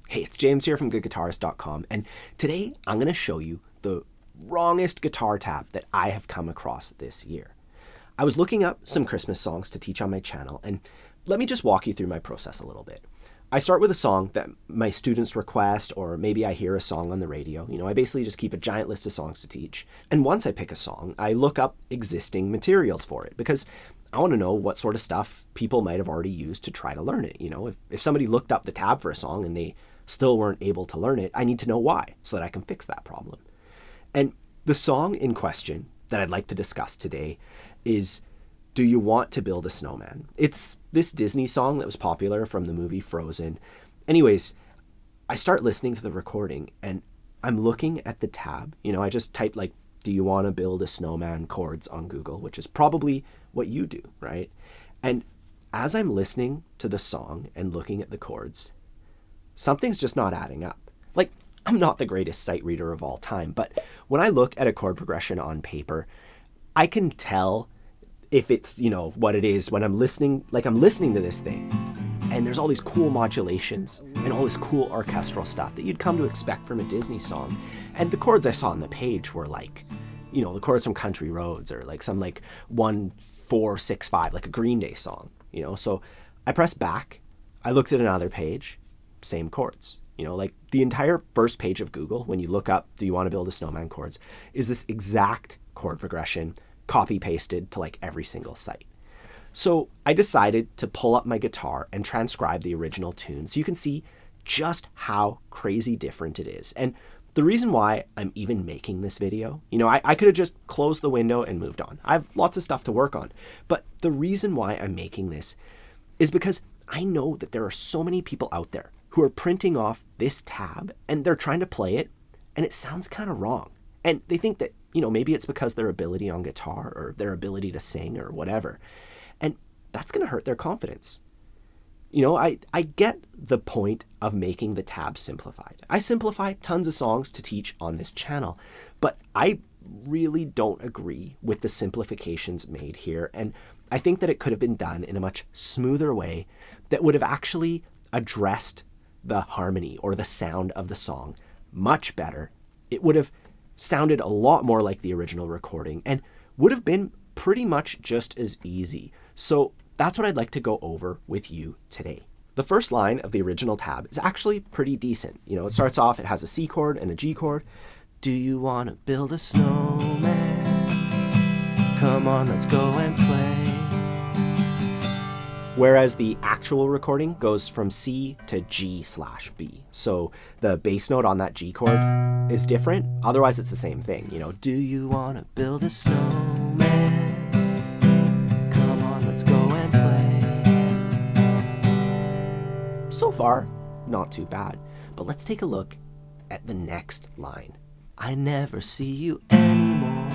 Hey, it's James here from goodguitarist.com, and today I'm going to show you the wrongest guitar tab that I have come across this year. I was looking up some Christmas songs to teach on my channel, and let me just walk you through my process a little bit. I start with a song that my students request, or maybe I hear a song on the radio. I basically just keep a giant list of songs to teach. And once I pick a song, I look up existing materials for it, because I want to know what sort of stuff people might have already used to try to learn it. If somebody looked up the tab for a song and they still weren't able to learn it, I need to know why so that I can fix that problem. And the song in question that I'd like to discuss today is Do You Want to Build a Snowman? It's this Disney song that was popular from the movie Frozen. Anyways, I start listening to the recording and I'm looking at the tab. I just typed do you want to build a snowman chords on Google, which is probably what you do, right? And as I'm listening to the song and looking at the chords, something's just not adding up. I'm not the greatest sight reader of all time, but when I look at a chord progression on paper, I can tell if it's, what it is when I'm listening, I'm listening to this thing and there's all these cool modulations and all this cool orchestral stuff that you'd come to expect from a Disney song. And the chords I saw on the page were the chords from Country Roads or some 1, 4, 6, 5, like a Green Day song, So I pressed back, I looked at another page, same chords. The entire first page of Google, when you look up, do you want to build a snowman chords, is this exact chord progression copy pasted to every single site. So I decided to pull up my guitar and transcribe the original tune so you can see just how crazy different it is. And the reason why I'm even making this video, I could have just closed the window and moved on. I have lots of stuff to work on. But the reason why I'm making this is because I know that there are so many people out there who are printing off this tab and they're trying to play it and it sounds kind of wrong. And they think that, maybe it's because their ability on guitar or their ability to sing or whatever. And that's going to hurt their confidence. I get the point of making the tab simplified. I simplify tons of songs to teach on this channel, but I really don't agree with the simplifications made here. And I think that it could have been done in a much smoother way that would have actually addressed the harmony or the sound of the song much better. It would have sounded a lot more like the original recording and would have been pretty much just as easy. So that's what I'd like to go over with you today. The first line of the original tab is actually pretty decent. It starts off, it has a C chord and a G chord. Do you want to build a snowman? Come on, let's go and play. Whereas the actual recording goes from C to G/B. So the bass note on that G chord is different. Otherwise, it's the same thing. Do you want to build a snowman? Come on, let's go and play. So far, not too bad. But let's take a look at the next line. I never see you anymore.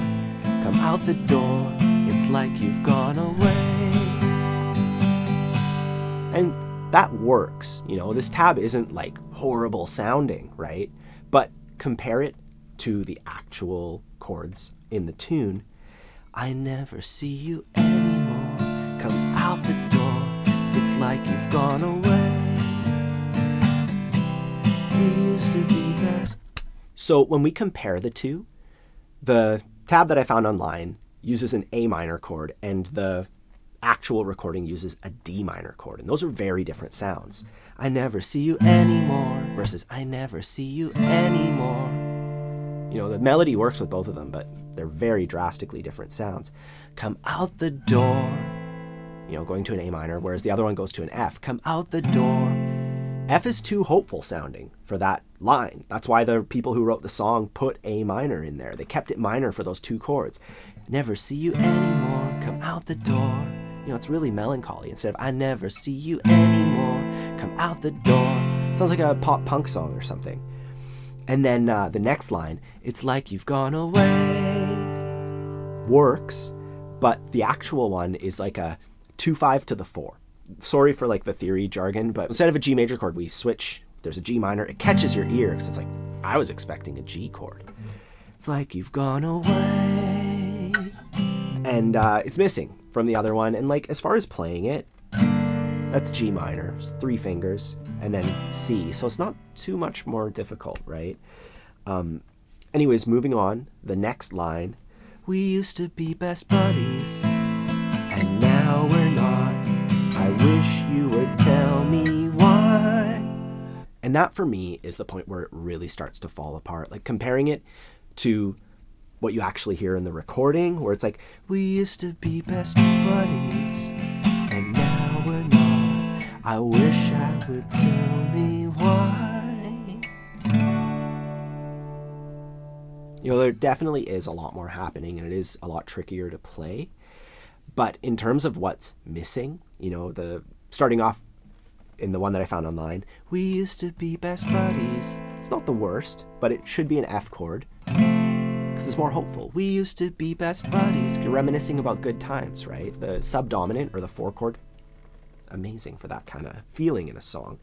Come out the door. It's like you've gone away. And that works. This tab isn't horrible sounding, right? But compare it to the actual chords in the tune. I never see you anymore. Come out the door. It's like you've gone away. You used to be best. So when we compare the two, the tab that I found online uses an A minor chord and the actual recording uses a D minor chord, and those are very different sounds. I never see you anymore versus I never see you anymore. The melody works with both of them, but they're very drastically different sounds. Come out the door, going to an A minor, whereas the other one goes to an F. Come out the door. F is too hopeful sounding for that line. That's why the people who wrote the song put A minor in there. They kept it minor for those two chords. Never see you anymore. Come out the door. It's really melancholy. Instead of I never see you anymore, come out the door. It sounds like a pop punk song or something. And then the next line, it's like you've gone away, works, but the actual one is like a 2/5 to the 4. Sorry for the theory jargon, but instead of a G major chord, we switch. There's a G minor. It catches your ear because it's I was expecting a G chord. It's like you've gone away. And it's missing from the other one. And as far as playing it, That's G minor, it's 3 fingers, and then C. So it's not too much more difficult, right? Anyways, moving on, the next line. We used to be best buddies, and now we're not. I wish you would tell me why. And that for me is the point where it really starts to fall apart. Like comparing it to what you actually hear in the recording, where it's like, we used to be best buddies, and now we're not. I wish I would tell me why. You know, there definitely is a lot more happening, and it is a lot trickier to play. But in terms of what's missing, you know, the starting off in the one that I found online, we used to be best buddies. It's not the worst, but it should be an F chord because it's more hopeful. We used to be best buddies. You're reminiscing about good times, right? The subdominant or the 4 chord, amazing for that kind of feeling in a song.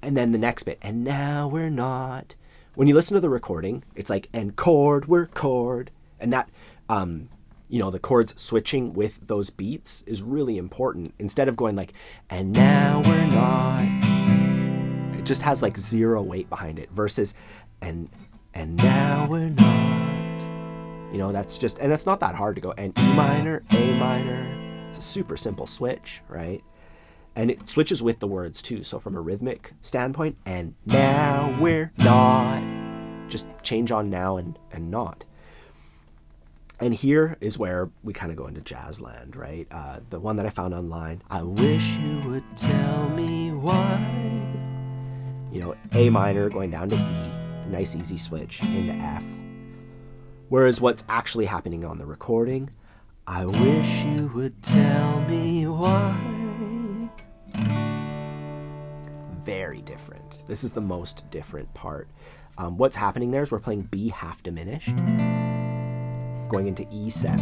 And then the next bit, and now we're not. When you listen to the recording, it's like, and chord, we're chord. And that, you know, the chords switching with those beats is really important. Instead of going like, and now we're not. It just has like 0 weight behind it versus, and now we're not. You know, that's just, and it's not that hard to go, and E minor, A minor. It's a super simple switch, right? And it switches with the words too. So from a rhythmic standpoint, and now we're not. Just change on now and not. And here is where we kind of go into jazz land, right? The one that I found online. I wish you would tell me why. You know, A minor going down to E. Nice easy switch into F. Whereas what's actually happening on the recording, I wish you would tell me why. Very different. This is the most different part. What's happening there is we're playing B half diminished, going into E7,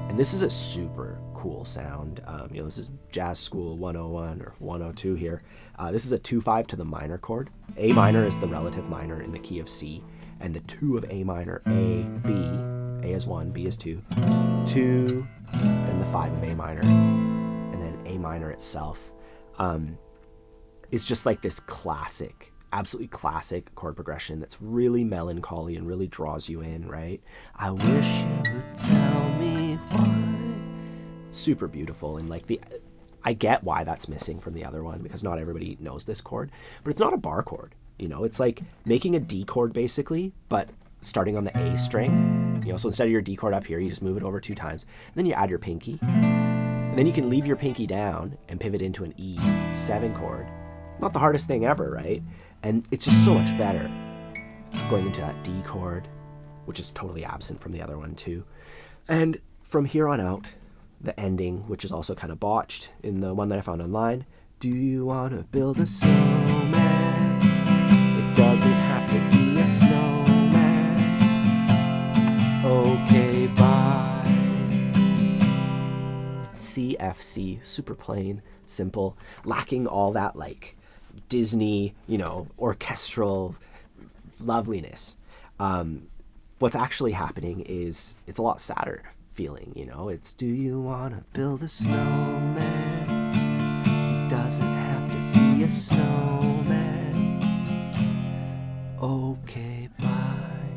and this is a super cool sound. You know, this is Jazz School 101 or 102 here. This is a 2-5 to the minor chord. A minor is the relative minor in the key of C, and the 2 of A minor, A, B, A is 1, B is 2, 2, and the 5 of A minor, and then A minor itself. Is just like this classic, absolutely classic chord progression that's really melancholy and really draws you in, right? I wish you would tell me why. Super beautiful, and like I get why that's missing from the other one because not everybody knows this chord, but it's not a bar chord, you know? It's like making a D chord basically, but starting on the A string, you know? So instead of your D chord up here, you just move it over 2 times, and then you add your pinky, and then you can leave your pinky down and pivot into an E7 chord. Not the hardest thing ever, right? And it's just so much better going into that D chord, which is totally absent from the other one too. And from here on out, the ending, which is also kind of botched in the one that I found online. Do you want to build a snowman? It doesn't have to be a snowman. Okay, bye. C, F, C, super plain, simple, lacking all that like Disney, you know, orchestral loveliness. What's actually happening is it's a lot sadder feeling, you know. It's, do you want to build a snowman? It doesn't have to be a snowman. Okay, bye.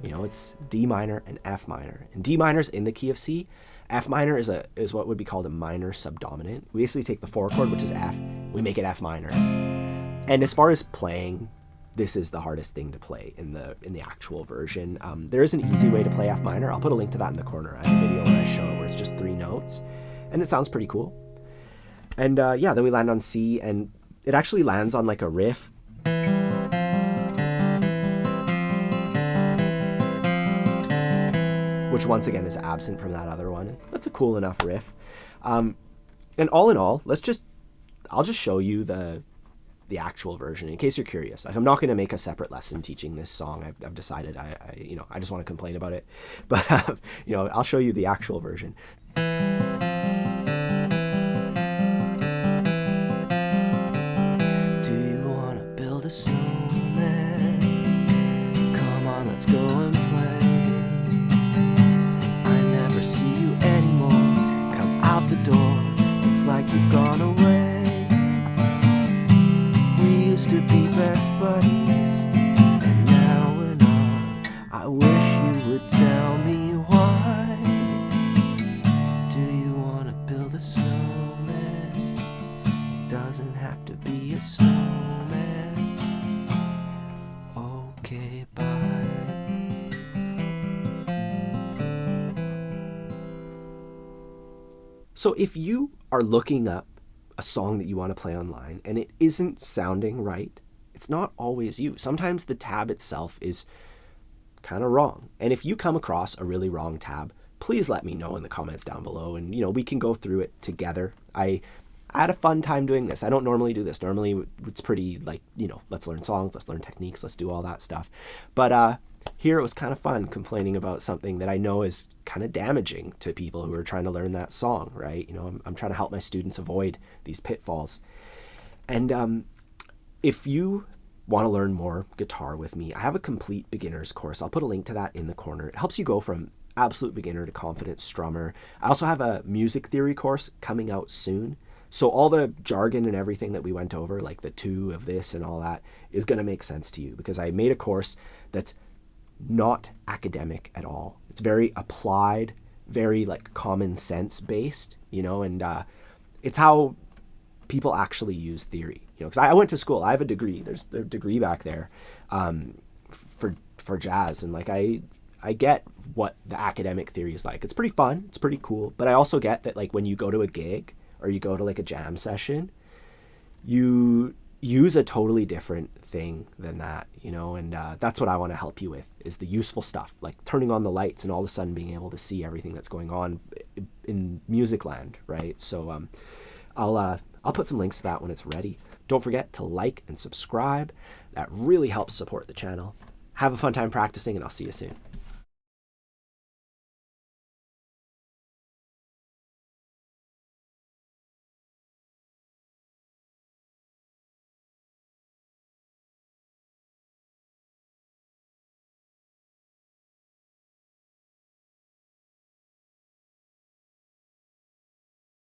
You know, it's D minor and F minor. And D minor's in the key of C. F minor is what would be called a minor subdominant. We basically take the 4 chord, which is F, we make it F minor. And as far as playing, this is the hardest thing to play in the actual version. There is an easy way to play F minor. I'll put a link to that in the corner. I have a video where I show it where it's just 3 notes, and it sounds pretty cool. And yeah, then we land on C, and it actually lands on like a riff. Which once again is absent from that other one. That's a cool enough riff. And all in all, I'll just show you the actual version in case you're curious. Like, I'm not going to make a separate lesson teaching this song. I've decided I just want to complain about it. But you know, I'll show you the actual version. Do you want to build a snowman? Come on, let's go and play. See you anymore. Come out the door. It's like you've gone away. used to be best buddies, and now we're not. I wish you would tell me why. Do you want to build a snowman? It doesn't have to be a snowman. Okay, bye. So if you are looking up a song that you want to play online and it isn't sounding right, it's not always you. Sometimes the tab itself is kind of wrong. And if you come across a really wrong tab, please let me know in the comments down below, and we can go through it together. I had a fun time doing this. I don't normally do this. Normally it's pretty like, let's learn songs, let's learn techniques, let's do all that stuff. But here it was kind of fun complaining about something that I know is kind of damaging to people who are trying to learn that song, right? I'm trying to help my students avoid these pitfalls. And if you want to learn more guitar with me, I have a complete beginner's course. I'll put a link to that in the corner. It helps you go from absolute beginner to confident strummer. I also have a music theory course coming out soon. So all the jargon and everything that we went over, like the two of this and all that, is going to make sense to you, because I made a course that's not academic at all. It's very applied, very like common sense based, and it's how people actually use theory. Because I went to school. I have a degree. There's a degree back there for jazz, and like I get what the academic theory is like. It's pretty fun. It's pretty cool. But I also get that like when you go to a gig or you go to like a jam session, you use a totally different thing than that, and that's what I want to help you with, is the useful stuff, like turning on the lights and all of a sudden being able to see everything that's going on in music land, right? So I'll put some links to that when it's ready. Don't forget to like and subscribe. That really helps support the channel. Have a fun time practicing, and I'll see you soon.